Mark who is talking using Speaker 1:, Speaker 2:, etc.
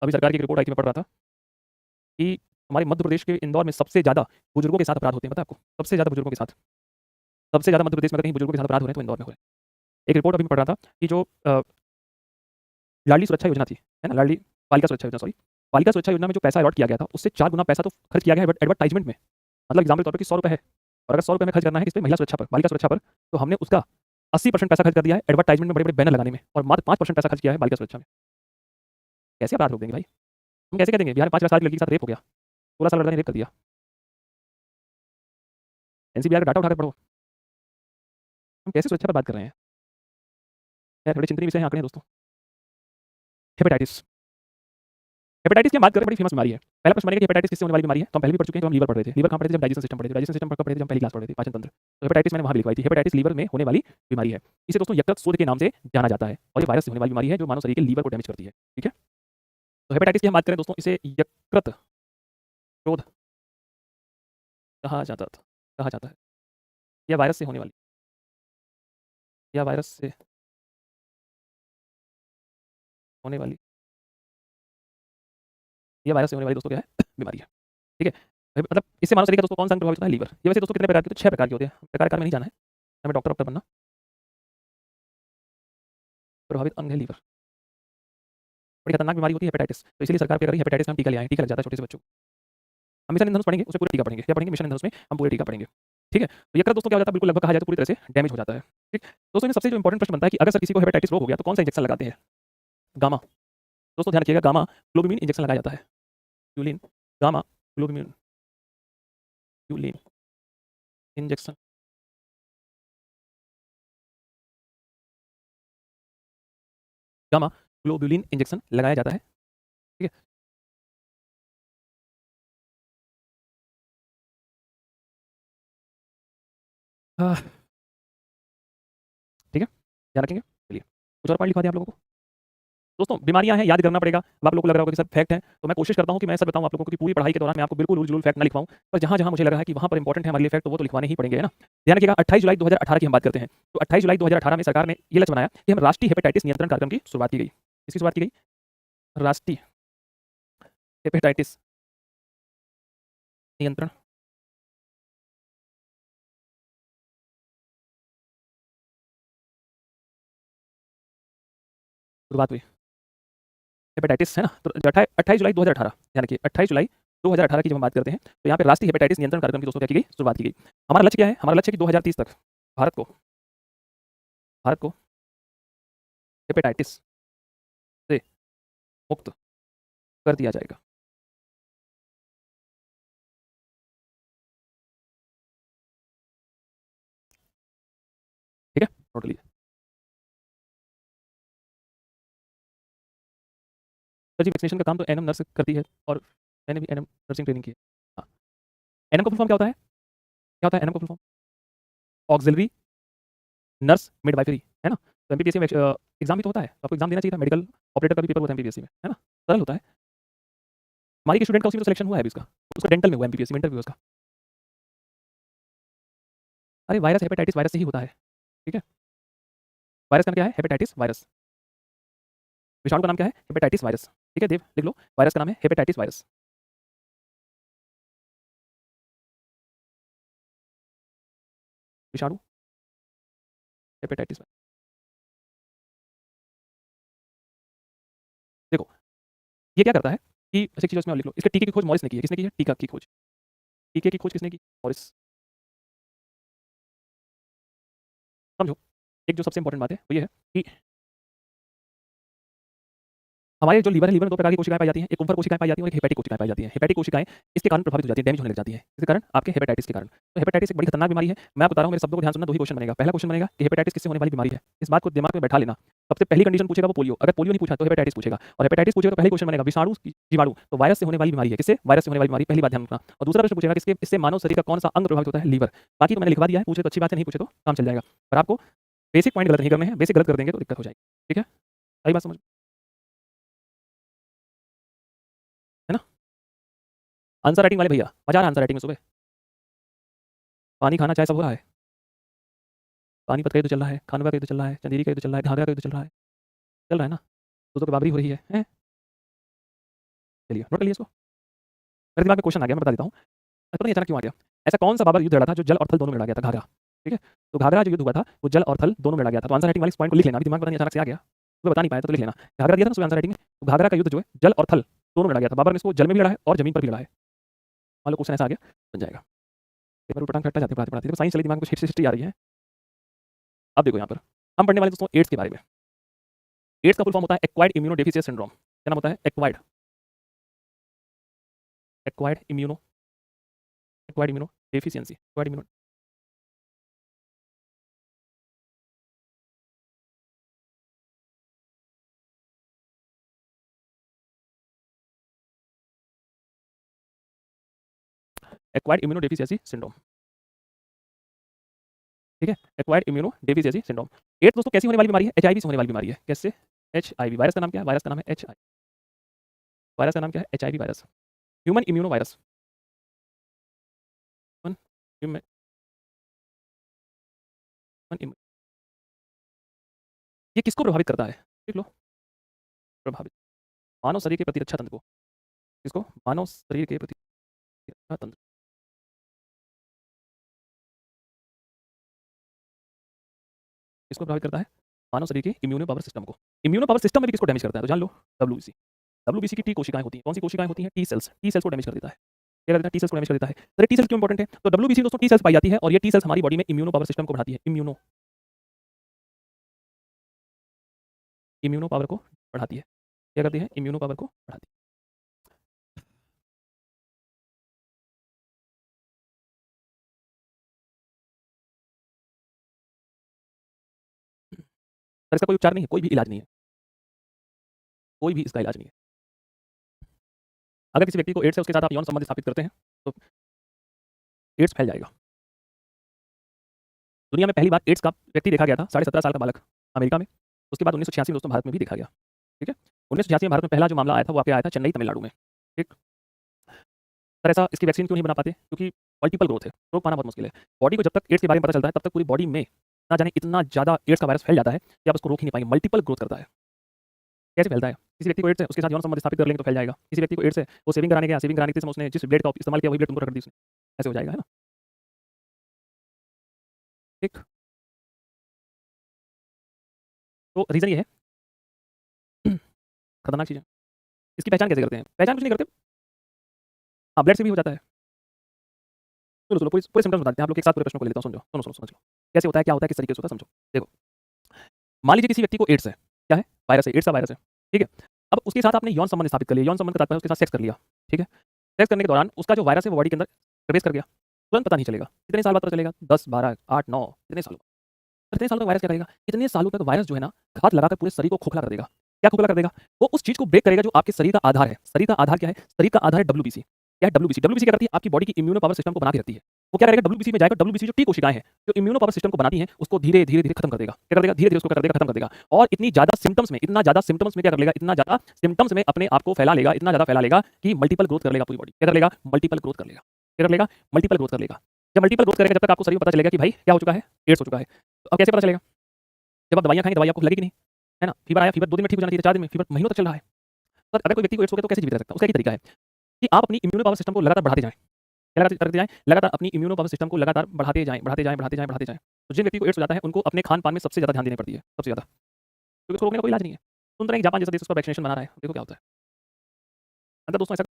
Speaker 1: अभी सरकार की एक रिपोर्ट आई थी, मैं पढ़ रहा था कि हमारे मध्य प्रदेश के इंदौर में सबसे ज़्यादा बुजुर्गों के साथ अपराध होते हैं, पता है आपको? सबसे ज़्यादा बुजुर्गों के साथ। सबसे ज़्यादा मध्य प्रदेश में अगर कहीं बुजुर्गों के साथ अपराध हो रहे हैं तो इंदौर में हो रहे हैं। एक रिपोर्ट अभी मैं पढ़ रहा था कि जो लाडली सुरक्षा योजना थी, है ना? लाडली बालिका सुरक्षा योजना, सॉरी। बालिका सुरक्षा योजना में जो पैसा अलॉट किया गया था, उससे 4 गुना पैसा तो खर्च किया गया है एडवर्टाइज़मेंट में। मतलब एग्ज़ाम्पल के तौर पे कि ₹100 है और अगर ₹100 में खर्च करना है किस पे? महिला सुरक्षा पर, बालिका सुरक्षा पर, तो हमने उसका 80% पैसा खर्च कर दिया है एडवर्टाइज़मेंट में बड़े-बड़े बैनर लगाने में और मात्र 5% पैसा खर्च किया है बालिका सुरक्षा में। कैसे अपराध रोक देंगे भाई? हम कैसे कह देंगे बिहार में 5 साल की लड़की के साथ रेप हो गया, 16 साल लड़का ने रेप कर दिया। एनसीबीआर का डाटा उठाकर पढ़ो। हम कैसे सुरक्षा पर बात कर रहे हैं? खैर बड़े चिंतनीय विषय हैं, आंकड़े हैं दोस्तों। हेपेटाइटिस। हेपेटाइटिस की हम बात करें, बड़ी फेमस बीमारी है। पहला प्रश्न बनेगा कि हेपेटाइटिस किससे होने वाली बीमारी है? तो हम पहले भी पढ़ चुके हैं, जब हम लीवर पढ़ रहे थे। लीवर कहाँ पढ़े थे? जब डाइजेशन सिस्टम पढ़े थे। डाइजेशन सिस्टम कब पढ़े थे? जब हम पहली क्लास पढ़ रहे थे, पाचन तंत्र। तो हेपेटाइटिस मैंने वहाँ भी लिखवाई थी। हेपेटाइटिस लीवर में होने वाली बीमारी है। इसे दोस्तों यकृत शोथ के नाम से जाना जाता है और ये वायरस से होने वाली बीमारी है जो मानव शरीर के लीवर को डैमेज करती है। ठीक है? तो हेपेटाइटिस की हम बात करें दोस्तों, इसे यकृत शोथ कहा जाता है। यह वायरस से होने वाली या वायरस से होने वाली ये वायरस से होने वाली दोस्तों क्या है? बीमारी है। ठीक है? मतलब इससे मानव शरीर का दोस्तों कौन-सा अंग प्रभावित होता है? लीवर। ये वैसे दोस्तों कितने प्रकार के? तो 6 प्रकार के होते हैं। प्रकार में नहीं जाना है। हमें डॉक्टर बनना। प्रभावित अंग है लीवर। बड़ी खतरनाक बीमारी होती है हेपेटाइटिस। तो इसीलिए सरकार क्या कर रही है, हेपेटाइटिस का हम टीका ले आए हैं। टीका लग जाता है छोटे से बच्चों को। हम मिशन इंद्रधनुष पढ़ेंगे, उसमें पूरा टीका पढ़ेंगे। क्या पढ़ेंगे? मिशन इंद्रधनुष में हम पूरे टीका पढ़ेंगे। ठीक है? तो यकृत दोस्तों क्या हो जाता है? बिल्कुल लगभग कहा जाए तो पूरी तरह से डैमेज हो जाता है। ठीक? दोस्तों, इसमें सबसे जो इंपॉर्टेंट प्रश्न बनता है कि अगर सर किसी को हेपेटाइटिस रोग हो गया तो कौन सा इंजेक्शन लगाते हैं? गामा। दोस्तों ध्यान रखिएगा, गामा ग्लोबुलिन इंजेक्शन लगाया जाता है। Globulin, gamma globulin globulin injection gamma globulin injection लगाया जाता है। ठीक है? आह, ठीक है? ध्यान रखेंगे? चलिए, कुछ और पॉइंट लिखवा दें आप लोगों को? दोस्तों बीमारियाँ हैं, याद करना पड़ेगा। अब आप लोगों को लग रहा होगा कि सब फैक्ट हैं, तो मैं कोशिश करता हूँ कि मैं सच बताऊँ आप लोगों को कि पूरी पढ़ाई के दौरान मैं आपको बिल्कुल उल-जुलूल फैक्ट ना लिखवाऊँ। पर जहाँ-जहाँ मुझे लग रहा है कि वहाँ पर इंपॉर्टेंट है हमारे लिए फैक्ट, तो वो तो लिखवाने ही पड़ेंगे, है ना? ध्यान रखिएगा, 28 जुलाई 2018 की हम बात करते हैं। तो 28 जुलाई 2018 में सरकार ने ये लक्ष्य बनाया कि हम राष्ट्रीय हेपेटाइटिस नियंत्रण कार्यक्रम की शुरुआत की गई। किसकी शुरुआत की गई? राष्ट्रीय हेपेटाइटिस नियंत्रण शुरुआत हुई। हेपेटाइटिस है ना? तो 28 जुलाई 2018, ध्यान रखिए 28 जुलाई 2018 की जब हम बात करते हैं, तो यहाँ पे राष्ट्रीय हेपेटाइटिस नियंत्रण कार्यक्रम की दोस्तों क्या की गई? शुरुआत की गई। हमारा लक्ष्य क्या है? हमारा लक्ष्य है कि 2030 तक भारत को भारत को हेपेटाइटिस से मुक्त कर दिया जाएगा। ठीक है? नोट लीजिए। सर जी, वैक्सीनेशन का काम तो एएनएम नर्स करती है और मैंने भी एएनएम नर्सिंग ट्रेनिंग की है। हाँ, एएनएम का फुल फॉर्म क्या होता है? क्या होता है एएनएम का full form? Auxiliary nurse midwifery, है ना? तो एमपीपीएससी में एग्ज़ाम भी तो होता है, आपको एग्ज़ाम देना चाहिए था, मेडिकल ऑपरेटर का भी पेपर होता है एमपीपीएससी में, है ना? सरल होता है। हमारी एक स्टूडेंट का उसी में तो सिलेक्शन हुआ है अभी उसका, उसका डेंटल में हुआ है एमपीपीएससी में इंटरव्यू उसका। अरे वायरस हेपेटाइटिस वायरस से ही होता है, ठीक है? वायरस का नाम क्या है? Hepatitis virus. विषाणु का नाम क्या है? Hepatitis virus. ठीक है देव, लिख लो, वायरस का नाम है हेपेटाइटिस वायरस। विषाणु हेपेटाइटिस वायरस। देखो, ये क्या करता है कि ऐसी चीज़ इसमें और लिख लो, इसके टीके की खोज मॉरिस ने की है। किसने की है? टीका की खोज। टीके की खोज किसने की? मॉरिस। समझो, एक जो सबसे इंपॉर्टेंट बात है, वो ये है कि हमारे जो लीवर है, लीवर में 2 प्रकार की कोशिकाएँ पाई जाती हैं। एक कुंभर कोशिकाएँ पाई जाती हैं और एक हेपेटिक कोशिकाएँ पाई जाती हैं। हेपेटिक कोशिकाएँ इसके कारण प्रभावित हो जाती हैं, डैमेज होने लग जाती हैं। किसके कारण? आपके हेपेटाइटिस के कारण। तो हेपेटाइटिस एक बड़ी खतरनाक बीमारी है। मैं आपको बता रहा हूँ, मेरे शब्दों को ध्यान सुनना, 2 ही क्वेश्चन बनेगा। पहला क्वेश्चन बनेगा कि हेपेटाइटिस किससे होने वाली बीमारी है? इस बात को दिमाग में बैठा लेना। सबसे पहली कंडीशन पूछेगा वो पोलियो। अगर पोलियो नहीं पूछा तो हेपेटाइटिस पूछेगा और हेपेटाइटिस पूछेगा तो पहला ही क्वेश्चन बनेगा विषाणु जीवाणु। तो वायरस से होने वाली बीमारी है। किससे? वायरस से होने वाली बीमारी, पहली बात ध्यान रखना। और दूसरा प्रश्न पूछेगा कि इससे मानव शरीर का कौन-सा अंग प्रभावित होता है? लीवर। बाकी तो मैंने लिखवा दिया है, पूछे तो अच्छी बात है, नहीं पूछे तो काम चल जाएगा। पर आपको बेसिक पॉइंट गलत नहीं करने हैं, बेसिक गलत कर देंगे तो दिक्कत हो जाएगी। ठीक है? आई बात समझ में? है ना? आंसर राइटिंग वाले भैया, मजा आ रहा है आंसर राइटिंग में सुबह? पानी, खाना, चाय सब हो रहा है? पानीपत का युद्ध चल रहा है, खानवा का युद्ध चल रहा है, चंदेरी का युद्ध चल रहा है, घाघरा का युद्ध चल रहा है। चल रहा है ना? तो बाबरी हो रही है, हैं? चलिए नोट कर लिए इसको। मेरे दिमाग में क्वेश्चन आ गया, मैं बता देता हूँ। पता नहीं अचानक क्यों आ गया। ऐसा कौन सा बाबर युद्ध लड़ा था जो जल और थल दोनों में लड़ा गया था? घाघरा, ठीक है? तो घाघरा जो युद्ध हुआ था वो जल और थल दोनों में लड़ा गया था। तो आंसर राइटिंग वाले इस पॉइंट को लिख लेना, अभी दिमाग में पता नहीं अचानक से आ गया, तुम्हें बता नहीं पाया तो लिख लेना। घाघरा दिया था ना उसमें आंसर राइटिंग में, तो घाघरा का युद्ध जो है जल और थल दोनों में लड़ा गया था। बाबर ने इसको जल में भी लड़ा है और जमीन पर भी लड़ा है। मान लो क्वेश्चन ऐसा आ गया, बन जाएगा। एक बार उटपटांग फटता जाते पढ़ाते पढ़ाते, देखो साइंस चली दिमाग में, कुछ हिस्ट्री आ रही है। अब देखो यहाँ पर हम पढ़ने वाले दोस्तों एड्स के बारे में। एड्स का फुल फॉर्म होता है एक्वायर्ड इम्यूनो डेफिशिएंसी सिंड्रोम। क्या नाम होता है? Acquired acquired immuno deficiency, acquired immuno. Acquired immuno deficiency syndrome, ठीक है? Acquired immuno deficiency syndrome. AIDS दोस्तों कैसी होने वाली बीमारी है? एचआईवी से होने वाली बीमारी है। कैसे? एचआईवी। वायरस का नाम क्या है? वायरस का नाम है एचआईवी। वायरस का नाम क्या है? HIV virus, human immuno virus. Human ये किसको प्रभावित करता है? देख लो, प्रभावित मानव शरीर के प्रतिरक्षा तंत्र को। किसको? मानव शरीर के प्रतिरक्षा तंत्र। किसको प्रभावित करता है? मानव शरीर के इम्यूनो पावर सिस्टम को। इम्यूनो पावर सिस्टम में भी किसको डैमेज करता है? तो जान लो, डब्ल्यूबीसी। डब्ल्यूबीसी की टी कोशिकाएं होती हैं। कौन सी कोशिकाएं होती हैं? T cells. टी सेल्स को डैमेज कर देता है। क्या कर देता है? टी सेल्स को डैमेज कर देता है। तो टी सेल्स क्यों इंपॉर्टेंट है? तो डब्ल्यूबीसी दोस्तों टी सेल्स पाई जाती है और ये टी सेल्स हमारी बॉडी में इम्यूनो पावर सिस्टम को बढ़ाती है। इम्यूनो पावर को बढ़ाती है। क्या करती है? इम्यूनो पावर को बढ़ाती है। पर इसका कोई उपचार नहीं है, कोई भी इलाज नहीं है, कोई भी इसका इलाज नहीं है। अगर किसी व्यक्ति को एड्स है, उसके साथ आप यौन संबंध स्थापित करते हैं तो एड्स फैल जाएगा। दुनिया में पहली बार एड्स का व्यक्ति देखा गया था 17.5 साल का बालक, अमेरिका में। उसके बाद 1986 में दोस्तों भारत में भी देखा गया, ठीक है? 1986 में भारत में पहला जो मामला आया था वो आपके आया था चेन्नई, तमिलनाडु में, ठीक? पर ऐसा इसकी वैक्सीन क्यों नहीं बना पाते? क्योंकि मल्टीपल ग्रोथ है, रोक पाना बहुत मुश्किल है। बॉडी को जब तक एड्स के बारे में पता चलता है, तब तक पूरी बॉडी में ना जाने इतना ज़्यादा एड्स का वायरस फैल जाता है कि आप उसको रोक ही नहीं पाएंगे। मल्टीपल ग्रोथ करता है। कैसे फैलता है? किसी व्यक्ति को एड्स है, उसके साथ यौन संबंध स्थापित कर लेंगे तो फैल जाएगा। किसी व्यक्ति को एड्स है, वो शेविंग कराने गया, शेविंग कराने के समय उसने जिस ब्लेड का इस्तेमाल किया वही ब्लेड तुमको रगड़ दी उसने, ऐसे हो जाएगा, है ना? ठीक। तो रीज़न ये है खतरनाक चीज़ है। इसकी पहचान कैसे करते हैं? पहचान कुछ नहीं करते। हाँ, ब्लड से भी हो जाता है। सुनो, सुनो, पूरे पूरे सिम्पटम्स बता देते हैं। आप लोग एक साथ पूरे प्रश्नों को ले लेता हूँ, समझो। सुनो, सुनो, समझ लो। कैसे होता है, क्या होता है, किस तरीके से होता है, समझो। देखो, मान लीजिए किसी व्यक्ति को एड्स है। क्या है? वायरस है, एड्स का वायरस है, ठीक है? अब उसके साथ आपने यौन संबंध स्थापित कर लिया। यौन संबंध का तात्पर्य उसके साथ सेक्स कर लिया, ठीक है? सेक्स करने के दौरान उसका जो वायरस है वो बॉडी के अंदर प्रवेश कर गया। तुरंत पता नहीं चलेगा। कितने साल बाद पता चलेगा? 10, 12, 8, 9, कितने सालों? कितने सालों तक वायरस क्या करेगा? इतने सालों तक वायरस जो है ना, घात लगाकर पूरे शरीर को खोखला कर देगा। क्या खोखला कर देगा? वो उस चीज़ को ब्रेक करेगा जो आपके शरीर का आधार है। शरीर का आधार क्या है? शरीर का आधार है डब्ल्यूबीसी। क्या है डब्ल्यूबीसी? डब्ल्यूबीसी क्या करती है? आपकी बॉडी की इम्यूनो पावर सिस्टम को बना के रखती है। वो क्या करेगा? डब्ल्यूबीसी में जाएगा, डब्ल्यूबीसी जो टी कोशिकाएँ हैं, जो इम्यूनो पावर सिस्टम को बनाती हैं, उसको धीरे, धीरे, धीरे खत्म कर देगा। क्या कर देगा? धीरे, धीरे उसको क्या कर देगा? खत्म कर देगा। और इतनी ज़्यादा सिम्पटम्स में, इतना ज़्यादा सिम्पटम्स में क्या कर लेगा? इतना ज़्यादा सिम्पटम्स में अपने आप को फैला लेगा, इतना ज़्यादा फैला लेगा कि मल्टीपल ग्रोथ कर लेगा पूरी बॉडी। क्या कर लेगा? मल्टीपल ग्रोथ कर लेगा। क्या कर लेगा? मल्टीपल ग्रोथ कर लेगा। जब मल्टीपल ग्रोथ करेगा, जब तक आपको शरीर को पता चलेगा कि भाई क्या हो चुका है? एड्स हो चुका है। तो अब कैसे पता चलेगा? जब आप दवाइयाँ खाएँगे, दवाई आपको लगेगी नहीं, है ना? फीवर आया, फीवर 2 दिन में ठीक हो जाना चाहिए, 4 दिन में, फीवर महीनों तक चल रहा है। पर अगर कोई व्यक्ति को एड्स हो गया तो कैसे जीवित रह सकता है? उसका एक ही तरीका है कि आप अपनी इम्यूनो पावर सिस्टम को लगातार बढ़ाते जाएँ। क्या करते जाएँ? लगातार अपनी इम्यूनो पावर सिस्टम को लगातार बढ़ाते जाएँ, बढ़ाते जाएँ, बढ़ाते जाएँ, बढ़ाते जाएँ। तो जिन व्यक्ति को एड्स हो जाता है, उनको अपने खान-पान में सबसे ज़्यादा ध्यान देनी पड़ती है, सबसे ज़्यादा। क्योंकि उसको रोकने का कोई इलाज नहीं है। सुन तो रहे हैं कि जापान जैसा देश उस पर वैक्सीनेशन बना रहा है, देखो क्या होता है। अगर दोस्तों ऐसा